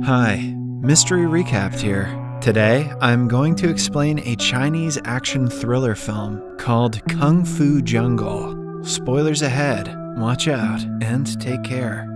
Hi, Mystery Recaps here. Today, I'm going to explain a Chinese action thriller film called Kungfu Jungle. Spoilers ahead, watch out, and take care.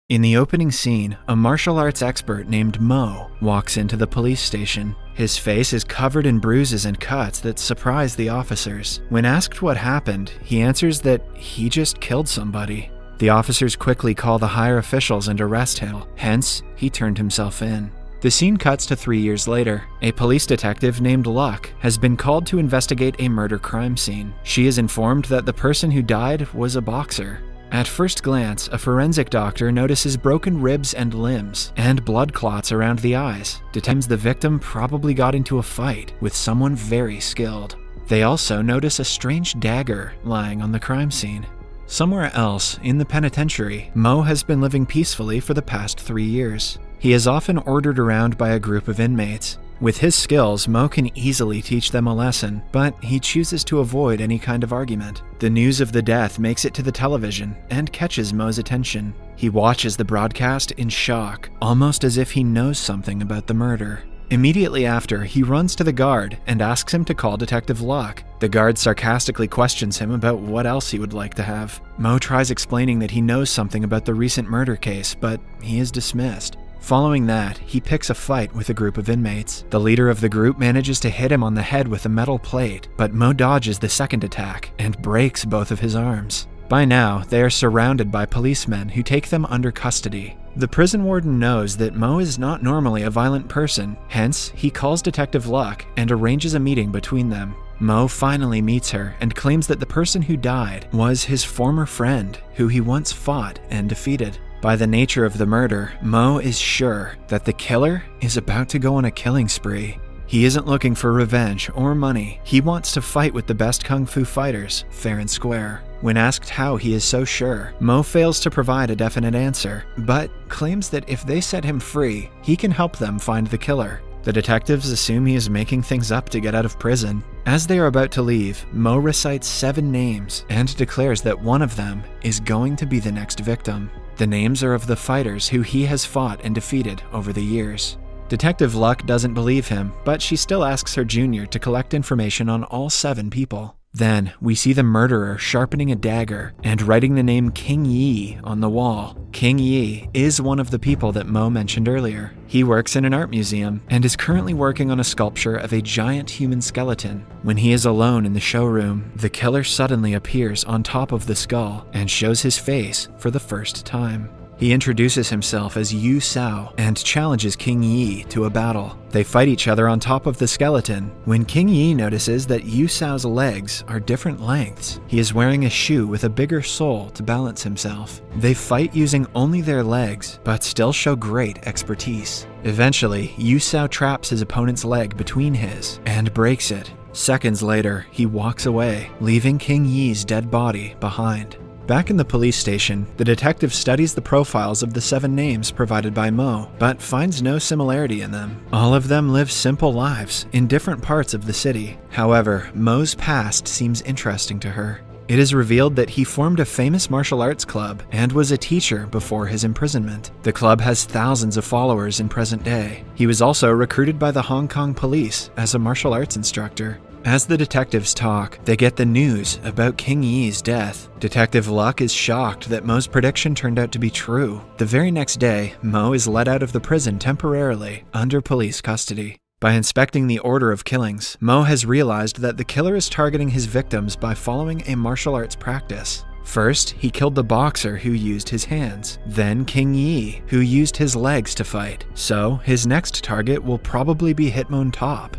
In the opening scene, a martial arts expert named Mo walks into the police station. His face is covered in bruises and cuts that surprise the officers. When asked what happened, he answers that he just killed somebody. The officers quickly call the higher officials and arrest him, hence, he turned himself in. The scene cuts to 3 years later. A police detective named Luck has been called to investigate a murder crime scene. She is informed that the person who died was a boxer. At first glance, a forensic doctor notices broken ribs and limbs, and blood clots around the eyes. Detectives the victim probably got into a fight with someone very skilled. They also notice a strange dagger lying on the crime scene. Somewhere else, in the penitentiary, Mo has been living peacefully for the past 3 years. He is often ordered around by a group of inmates. With his skills, Mo can easily teach them a lesson, but he chooses to avoid any kind of argument. The news of the death makes it to the television and catches Mo's attention. He watches the broadcast in shock, almost as if he knows something about the murder. Immediately after, he runs to the guard and asks him to call Detective Luck. The guard sarcastically questions him about what else he would like to have. Mo tries explaining that he knows something about the recent murder case, but he is dismissed. Following that, he picks a fight with a group of inmates. The leader of the group manages to hit him on the head with a metal plate, but Mo dodges the second attack and breaks both of his arms. By now, they are surrounded by policemen who take them under custody. The prison warden knows that Mo is not normally a violent person, hence, he calls Detective Luck and arranges a meeting between them. Mo finally meets her and claims that the person who died was his former friend, who he once fought and defeated. By the nature of the murder, Mo is sure that the killer is about to go on a killing spree. He isn't looking for revenge or money. He wants to fight with the best kung fu fighters, fair and square. When asked how he is so sure, Mo fails to provide a definite answer, but claims that if they set him free, he can help them find the killer. The detectives assume he is making things up to get out of prison. As they are about to leave, Mo recites 7 names and declares that one of them is going to be the next victim. The names are of the fighters who he has fought and defeated over the years. Detective Luck doesn't believe him, but she still asks her junior to collect information on all 7 people. Then, we see the murderer sharpening a dagger and writing the name King Yi on the wall. King Yi is one of the people that Mo mentioned earlier. He works in an art museum and is currently working on a sculpture of a giant human skeleton. When he is alone in the showroom, the killer suddenly appears on top of the skull and shows his face for the first time. He introduces himself as Yu Sao and challenges King Yi to a battle. They fight each other on top of the skeleton. When King Yi notices that Yu Sao's legs are different lengths, he is wearing a shoe with a bigger sole to balance himself. They fight using only their legs, but still show great expertise. Eventually, Yu Sao traps his opponent's leg between his and breaks it. Seconds later, he walks away, leaving King Yi's dead body behind. Back in the police station, the detective studies the profiles of the 7 names provided by Mo, but finds no similarity in them. All of them live simple lives in different parts of the city. However, Mo's past seems interesting to her. It is revealed that he formed a famous martial arts club and was a teacher before his imprisonment. The club has thousands of followers in present day. He was also recruited by the Hong Kong police as a martial arts instructor. As the detectives talk, they get the news about King Yi's death. Detective Luck is shocked that Mo's prediction turned out to be true. The very next day, Mo is let out of the prison temporarily, under police custody. By inspecting the order of killings, Mo has realized that the killer is targeting his victims by following a martial arts practice. First, he killed the boxer who used his hands, then King Yi, who used his legs to fight. So, his next target will probably be Hitmon Top.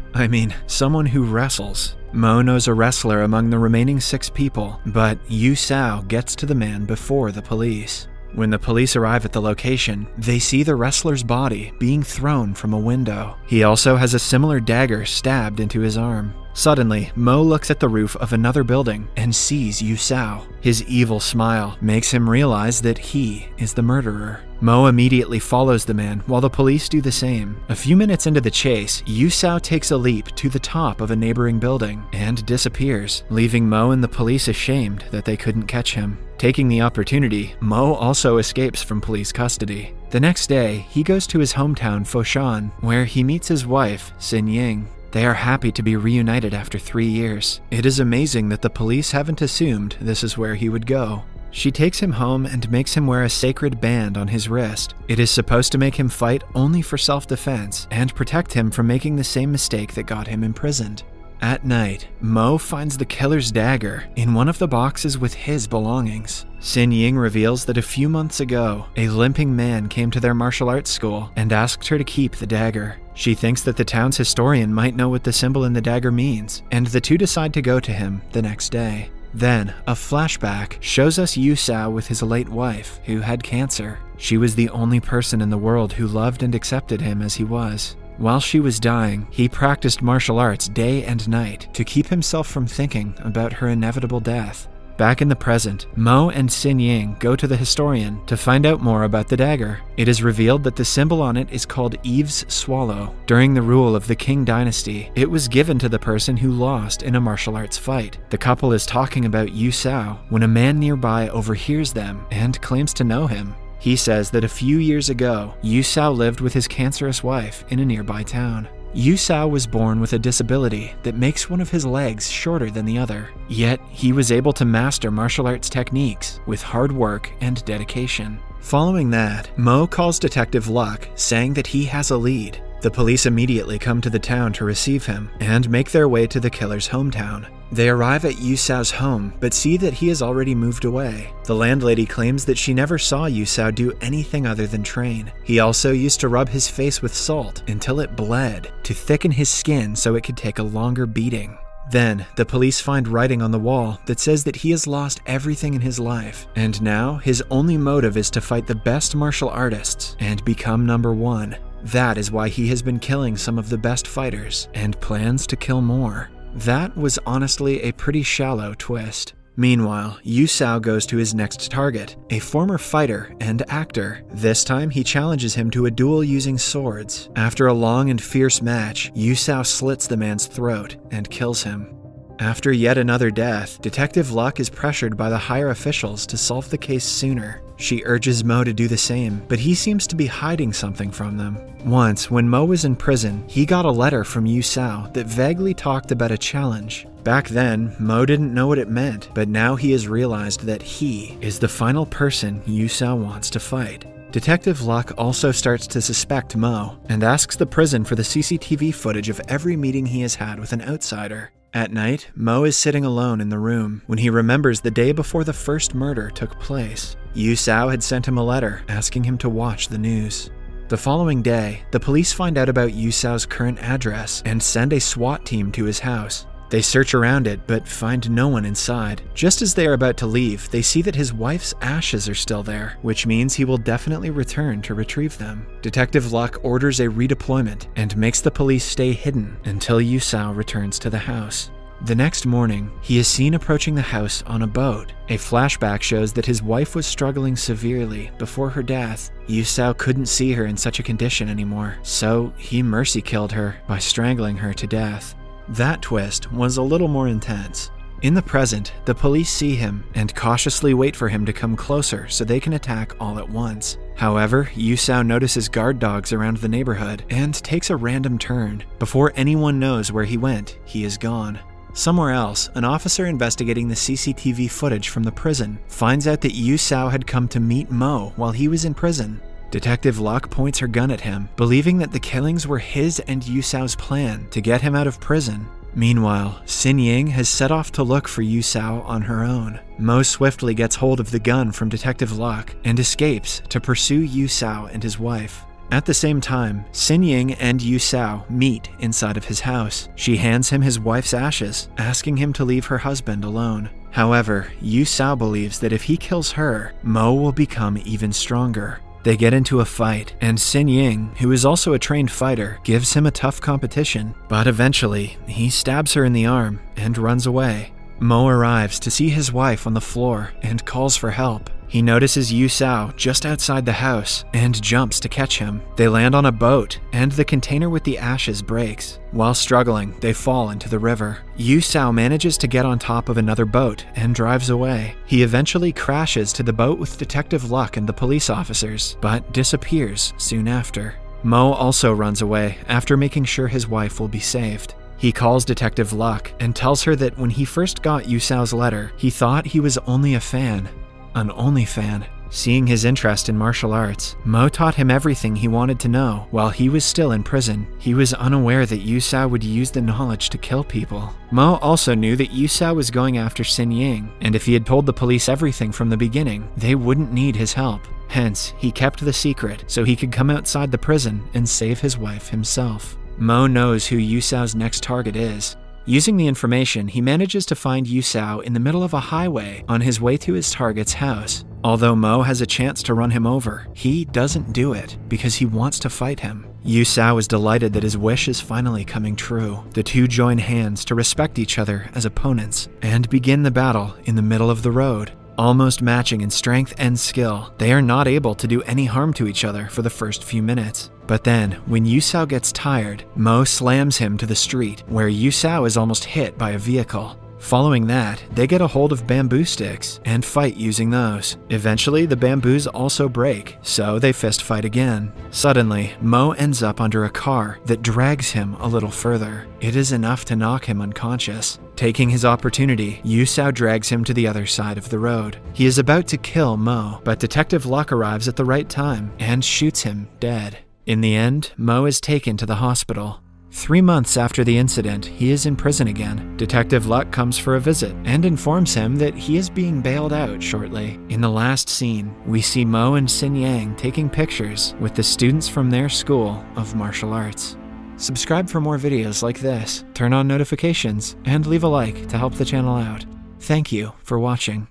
Someone who wrestles. Mo knows a wrestler among the remaining 6 people, but Yu Sao gets to the man before the police. When the police arrive at the location, they see the wrestler's body being thrown from a window. He also has a similar dagger stabbed into his arm. Suddenly, Mo looks at the roof of another building and sees Yu Sao. His evil smile makes him realize that he is the murderer. Mo immediately follows the man while the police do the same. A few minutes into the chase, Yu Sao takes a leap to the top of a neighboring building and disappears, leaving Mo and the police ashamed that they couldn't catch him. Taking the opportunity, Mo also escapes from police custody. The next day, he goes to his hometown Foshan, where he meets his wife, Xin Ying. They are happy to be reunited after 3 years. It is amazing that the police haven't assumed this is where he would go. She takes him home and makes him wear a sacred band on his wrist. It is supposed to make him fight only for self-defense and protect him from making the same mistake that got him imprisoned. At night, Mo finds the killer's dagger in one of the boxes with his belongings. Xin Ying reveals that a few months ago, a limping man came to their martial arts school and asked her to keep the dagger. She thinks that the town's historian might know what the symbol in the dagger means, and the two decide to go to him the next day. Then, a flashback shows us Yu Sao with his late wife, who had cancer. She was the only person in the world who loved and accepted him as he was. While she was dying, he practiced martial arts day and night to keep himself from thinking about her inevitable death. Back in the present, Mo and Xin Ying go to the historian to find out more about the dagger. It is revealed that the symbol on it is called Eve's Swallow. During the rule of the Qing dynasty, it was given to the person who lost in a martial arts fight. The couple is talking about Yu Sao when a man nearby overhears them and claims to know him. He says that a few years ago, Yu Sao lived with his cancerous wife in a nearby town. Yu Sao was born with a disability that makes one of his legs shorter than the other. Yet, he was able to master martial arts techniques with hard work and dedication. Following that, Mo calls Detective Luck, saying that he has a lead. The police immediately come to the town to receive him and make their way to the killer's hometown. They arrive at Yu Sao's home, but see that he has already moved away. The landlady claims that she never saw Yu Sao do anything other than train. He also used to rub his face with salt until it bled, to thicken his skin so it could take a longer beating. Then, the police find writing on the wall that says that he has lost everything in his life, and now his only motive is to fight the best martial artists and become number one. That is why he has been killing some of the best fighters and plans to kill more. That was honestly a pretty shallow twist. Meanwhile, Yu Sao goes to his next target, a former fighter and actor. This time, he challenges him to a duel using swords. After a long and fierce match, Yu Sao slits the man's throat and kills him. After yet another death, Detective Luck is pressured by the higher officials to solve the case sooner. She urges Mo to do the same, but he seems to be hiding something from them. Once, when Mo was in prison, he got a letter from Yu Sao that vaguely talked about a challenge. Back then, Mo didn't know what it meant, but now he has realized that he is the final person Yu Sao wants to fight. Detective Luck also starts to suspect Mo and asks the prison for the CCTV footage of every meeting he has had with an outsider. At night, Mo is sitting alone in the room when he remembers the day before the first murder took place. Yu Sao had sent him a letter asking him to watch the news. The following day, the police find out about Yu Sao's current address and send a SWAT team to his house. They search around it but find no one inside. Just as they are about to leave, they see that his wife's ashes are still there, which means he will definitely return to retrieve them. Detective Luck orders a redeployment and makes the police stay hidden until Yu Sao returns to the house. The next morning, he is seen approaching the house on a boat. A flashback shows that his wife was struggling severely before her death. Yu Sao couldn't see her in such a condition anymore, so he mercy killed her by strangling her to death. That twist was a little more intense. In the present, the police see him and cautiously wait for him to come closer so they can attack all at once. However, Yu Sao notices guard dogs around the neighborhood and takes a random turn. Before anyone knows where he went, he is gone. Somewhere else, an officer investigating the CCTV footage from the prison finds out that Yu Sao had come to meet Mo while he was in prison. Detective Luck points her gun at him, believing that the killings were his and Yu Sao's plan to get him out of prison. Meanwhile, Xin Ying has set off to look for Yu Sao on her own. Mo swiftly gets hold of the gun from Detective Luck and escapes to pursue Yu Sao and his wife. At the same time, Xin Ying and Yu Sao meet inside of his house. She hands him his wife's ashes, asking him to leave her husband alone. However, Yu Sao believes that if he kills her, Mo will become even stronger. They get into a fight, and Xin Ying, who is also a trained fighter, gives him a tough competition, but eventually, he stabs her in the arm and runs away. Mo arrives to see his wife on the floor and calls for help. He notices Yu Sao just outside the house and jumps to catch him. They land on a boat, and the container with the ashes breaks. While struggling, they fall into the river. Yu Sao manages to get on top of another boat and drives away. He eventually crashes to the boat with Detective Luck and the police officers, but disappears soon after. Mo also runs away after making sure his wife will be saved. He calls Detective Luck and tells her that when he first got Yu Sao's letter, he thought he was only a fan. An only fan. Seeing his interest in martial arts, Mo taught him everything he wanted to know while he was still in prison. He was unaware that Yu Sao would use the knowledge to kill people. Mo also knew that Yu Sao was going after Sin Ying, and if he had told the police everything from the beginning, they wouldn't need his help. Hence, he kept the secret so he could come outside the prison and save his wife himself. Mo knows who Yu Sao's next target is. Using the information, he manages to find Yu Sao in the middle of a highway on his way to his target's house. Although Mo has a chance to run him over, he doesn't do it because he wants to fight him. Yu Sao is delighted that his wish is finally coming true. The two join hands to respect each other as opponents and begin the battle in the middle of the road. Almost matching in strength and skill, they are not able to do any harm to each other for the first few minutes. But then, when Yu Sao gets tired, Mo slams him to the street, where Yu Sao is almost hit by a vehicle. Following that, they get a hold of bamboo sticks and fight using those. Eventually, the bamboos also break, so they fist fight again. Suddenly, Mo ends up under a car that drags him a little further. It is enough to knock him unconscious. Taking his opportunity, Yu Sao drags him to the other side of the road. He is about to kill Mo, but Detective Luck arrives at the right time and shoots him dead. In the end, Mo is taken to the hospital. 3 months after the incident, he is in prison again. Detective Luck comes for a visit and informs him that he is being bailed out shortly. In the last scene, we see Mo and Sin Yang taking pictures with the students from their school of martial arts. Subscribe for more videos like this, turn on notifications, and leave a like to help the channel out. Thank you for watching.